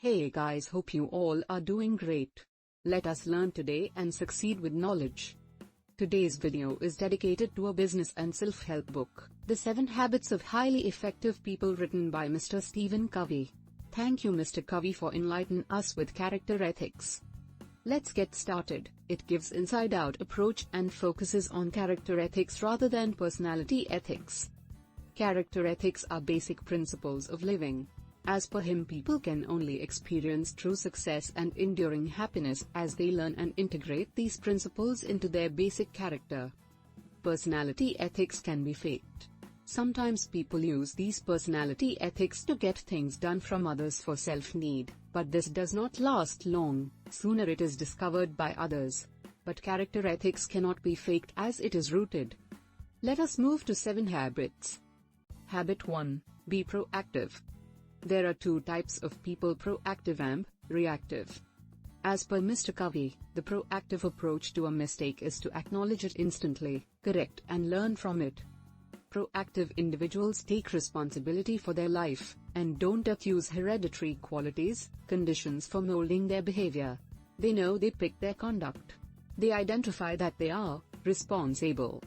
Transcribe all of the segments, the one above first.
Hey guys, hope you all are doing great. Let us learn today and succeed with knowledge. Today's video is dedicated to a business and self-help book, The 7 Habits of Highly Effective People, written by Mr. Stephen Covey. Thank you Mr. Covey for enlightening us with character ethics. Let's get started. It gives inside-out approach and focuses on character ethics rather than personality ethics. Character ethics are basic principles of living. As per him, people can only experience true success and enduring happiness as they learn and integrate these principles into their basic character. Personality ethics can be faked. Sometimes people use these personality ethics to get things done from others for self-need, but this does not last long. Sooner it is discovered by others. But character ethics cannot be faked as it is rooted. Let us move to 7 habits. Habit 1. Be proactive. There are 2 types of people: proactive and reactive. As per Mr. Covey, the proactive approach to a mistake is to acknowledge it instantly, correct and learn from it. Proactive individuals take responsibility for their life, and don't accuse hereditary qualities, conditions for molding their behavior. They know they pick their conduct. They identify that they are responsible.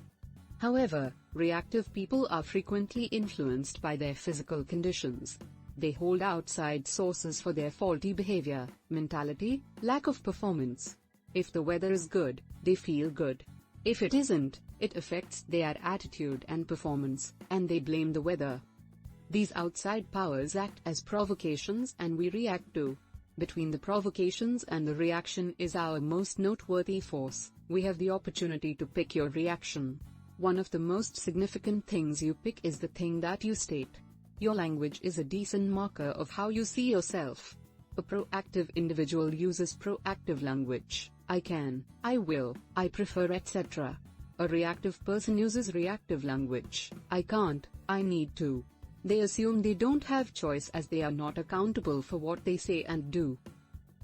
However, reactive people are frequently influenced by their physical conditions. They hold outside sources for their faulty behavior, mentality, lack of performance. If the weather is good, they feel good. If it isn't, it affects their attitude and performance, and they blame the weather. These outside powers act as provocations and we react to. Between the provocations and the reaction is our most noteworthy force. We have the opportunity to pick your reaction. One of the most significant things you pick is the thing that you state. Your language is a decent marker of how you see yourself. A proactive individual uses proactive language: I can, I will, I prefer, etc. A reactive person uses reactive language: I can't, I need to. They assume they don't have choice as they are not accountable for what they say and do.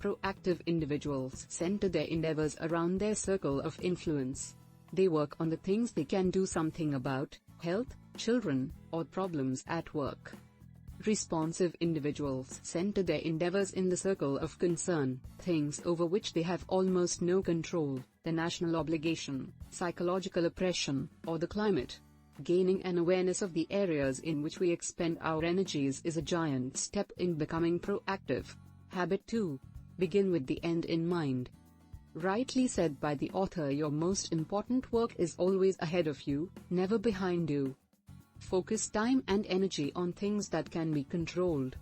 Proactive individuals center their endeavors around their circle of influence. They work on the things they can do something about: health, children, or problems at work. Responsive individuals center their endeavors in the circle of concern, things over which they have almost no control: the national obligation, psychological oppression, or the climate. Gaining an awareness of the areas in which we expend our energies is a giant step in becoming proactive. Habit 2. Begin with the end in mind. Rightly said by the author, your most important work is always ahead of you, never behind you. Focus time and energy on things that can be controlled.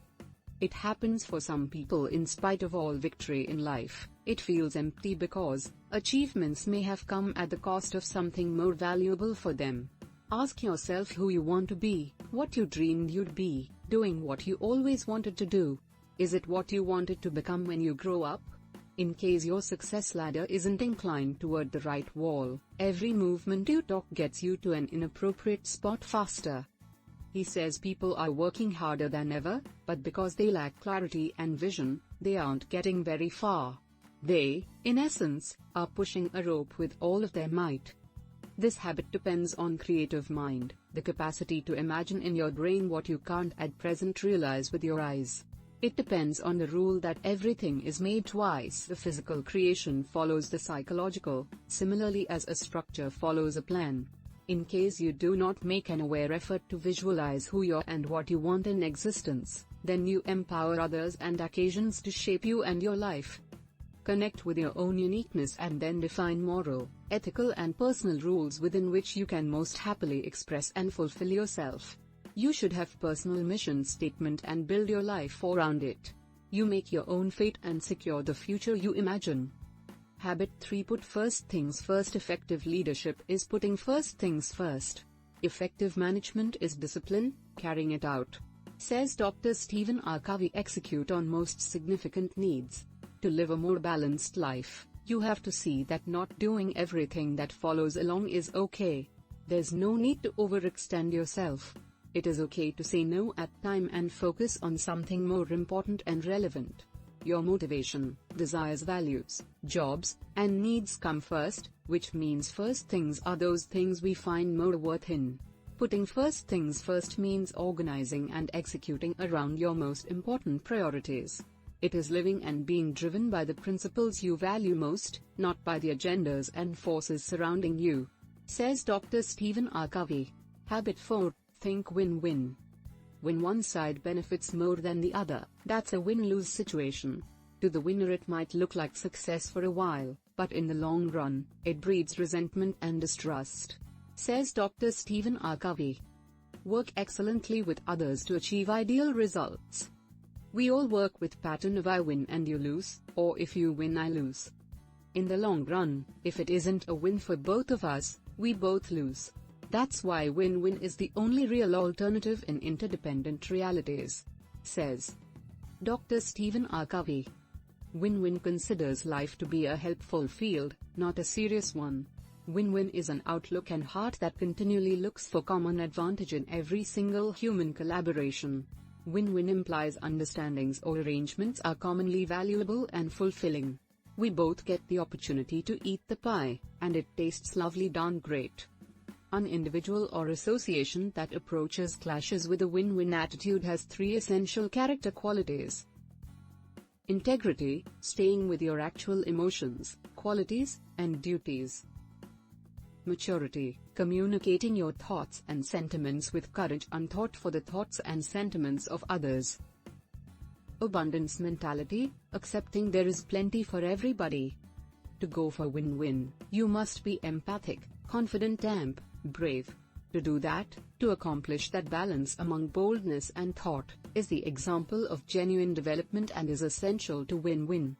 It happens for some people, in spite of all victory in life, it feels empty because achievements may have come at the cost of something more valuable for them. Ask yourself who you want to be, what you dreamed you'd be, doing what you always wanted to do. Is it what you wanted to become when you grow up? In case your success ladder isn't inclined toward the right wall, every movement you take gets you to an inappropriate spot faster. He says people are working harder than ever, but because they lack clarity and vision, they aren't getting very far. They, in essence, are pushing a rope with all of their might. This habit depends on creative mind, the capacity to imagine in your brain what you can't at present realize with your eyes. It depends on the rule that everything is made twice. The physical creation follows the psychological, similarly as a structure follows a plan. In case you do not make an aware effort to visualize who you are and what you want in existence, then you empower others and occasions to shape you and your life. Connect with your own uniqueness and then define moral, ethical and personal rules within which you can most happily express and fulfill yourself. You should have personal mission statement and build your life around it. You make your own fate and secure the future you imagine. Habit 3. Put first things first. Effective leadership is putting first things first. Effective management is discipline, carrying it out. Says Dr. Stephen R. Covey. Execute on most significant needs. To live a more balanced life, you have to see that not doing everything that follows along is okay. There's no need to overextend yourself. It is okay to say no at time and focus on something more important and relevant. Your motivation, desires, values, jobs, and needs come first, which means first things are those things we find more worth in. Putting first things first means organizing and executing around your most important priorities. It is living and being driven by the principles you value most, not by the agendas and forces surrounding you, says Dr. Stephen R. Covey. Habit 4. Think win-win. When one side benefits more than the other, that's a win-lose situation. To the winner it might look like success for a while, but in the long run, it breeds resentment and distrust, says Dr. Stephen R. Covey. Work excellently with others to achieve ideal results. We all work with pattern of I win and you lose, or if you win I lose. In the long run, if it isn't a win for both of us, we both lose. That's why win-win is the only real alternative in interdependent realities, says Dr. Stephen R. Covey. Win-win considers life to be a helpful field, not a serious one. Win-win is an outlook and heart that continually looks for common advantage in every single human collaboration. Win-win implies understandings or arrangements are commonly valuable and fulfilling. We both get the opportunity to eat the pie, and it tastes lovely darn great. An individual or association that approaches clashes with a win-win attitude has 3 essential character qualities: integrity, staying with your actual emotions, qualities, and duties; maturity, communicating your thoughts and sentiments with courage unthought for the thoughts and sentiments of others; abundance mentality, accepting there is plenty for everybody. To go for win-win, you must be empathic, confident and brave. To do that, to accomplish that balance among boldness and thought, is the example of genuine development and is essential to win-win.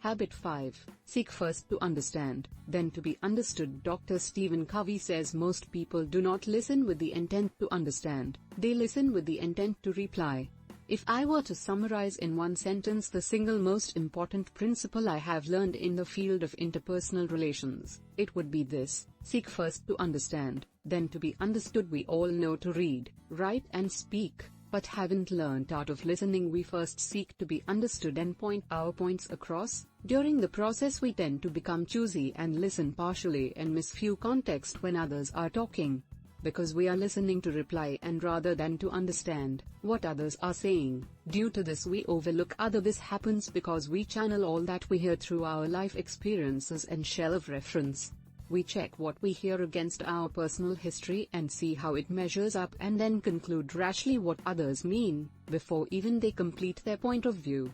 Habit 5. Seek first to understand, then to be understood. Dr. Stephen Covey says most people do not listen with the intent to understand, they listen with the intent to reply. If I were to summarize in one sentence the single most important principle I have learned in the field of interpersonal relations, it would be this: seek first to understand, then to be understood. We all know to read, write and speak, but haven't learned art of listening. We first seek to be understood and point our points across. During the process we tend to become choosy and listen partially and miss few context when others are talking. Because we are listening to reply and rather than to understand what others are saying. Due to this we overlook other. This happens because we channel all that we hear through our life experiences and shell of reference. We check what we hear against our personal history and see how it measures up and then conclude rashly what others mean, before even they complete their point of view.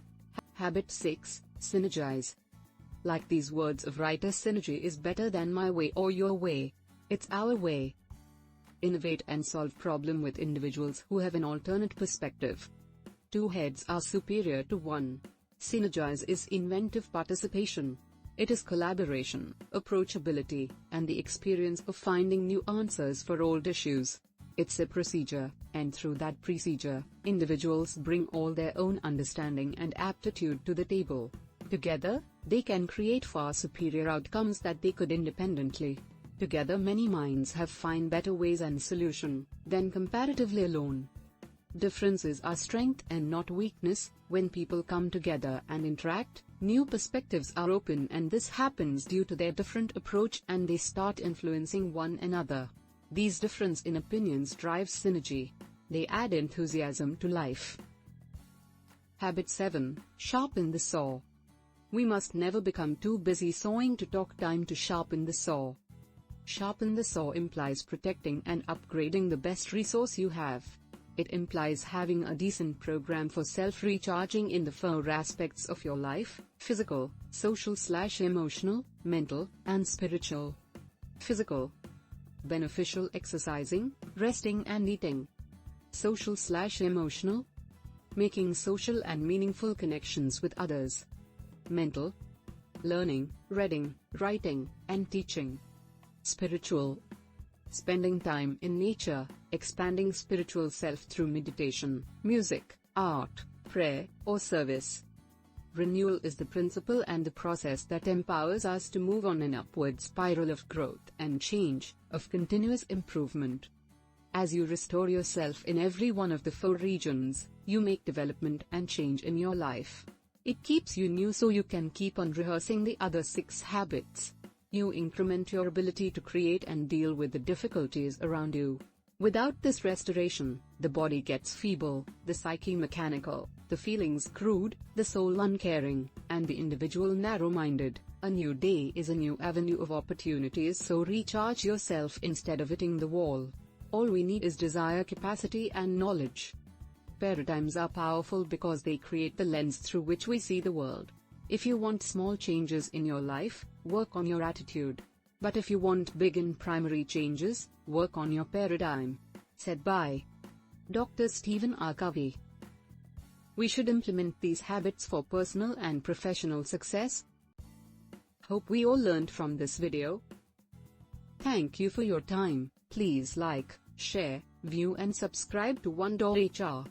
Habit 6. Synergize. Like these words of writer, synergy is better than my way or your way. It's our way. Innovate and solve problem with individuals who have an alternate perspective. 2 heads are superior to 1. Synergize is inventive participation. It is collaboration, approachability, and the experience of finding new answers for old issues. It's a procedure, and through that procedure, individuals bring all their own understanding and aptitude to the table. Together, they can create far superior outcomes that they could independently. Together many minds have find better ways and solution than comparatively alone. Differences are strength and not weakness. When people come together and interact, new perspectives are open, and this happens due to their different approach and they start influencing one another. These difference in opinions drives synergy. They add enthusiasm to life. Habit 7. Sharpen the saw. We must never become too busy sawing to talk time to sharpen the saw. Sharpen the saw implies protecting and upgrading the best resource you have. It implies having a decent program for self-recharging in the 4 aspects of your life: physical, social/emotional, mental, and spiritual. Physical. Beneficial exercising, resting and eating. Social/emotional. Making social and meaningful connections with others. Mental. Learning, reading, writing, and teaching. Spiritual. Spending time in nature, expanding spiritual self through meditation, music, art, prayer, or service. Renewal is the principle and the process that empowers us to move on an upward spiral of growth and change, of continuous improvement. As you restore yourself in every one of the 4 regions, you make development and change in your life. It keeps you new so you can keep on rehearsing the other 6 habits. You increment your ability to create and deal with the difficulties around you. Without this restoration, the body gets feeble, the psyche mechanical, the feelings crude, the soul uncaring, and the individual narrow-minded. A new day is a new avenue of opportunities, so recharge yourself instead of hitting the wall. All we need is desire, capacity, and knowledge. Paradigms are powerful because they create the lens through which we see the world. If you want small changes in your life, work on your attitude. But if you want big and primary changes, work on your paradigm. Said by Dr. Stephen R. Covey. We should implement these habits for personal and professional success. Hope we all learned from this video. Thank you for your time. Please like, share, view and subscribe to One Door HR.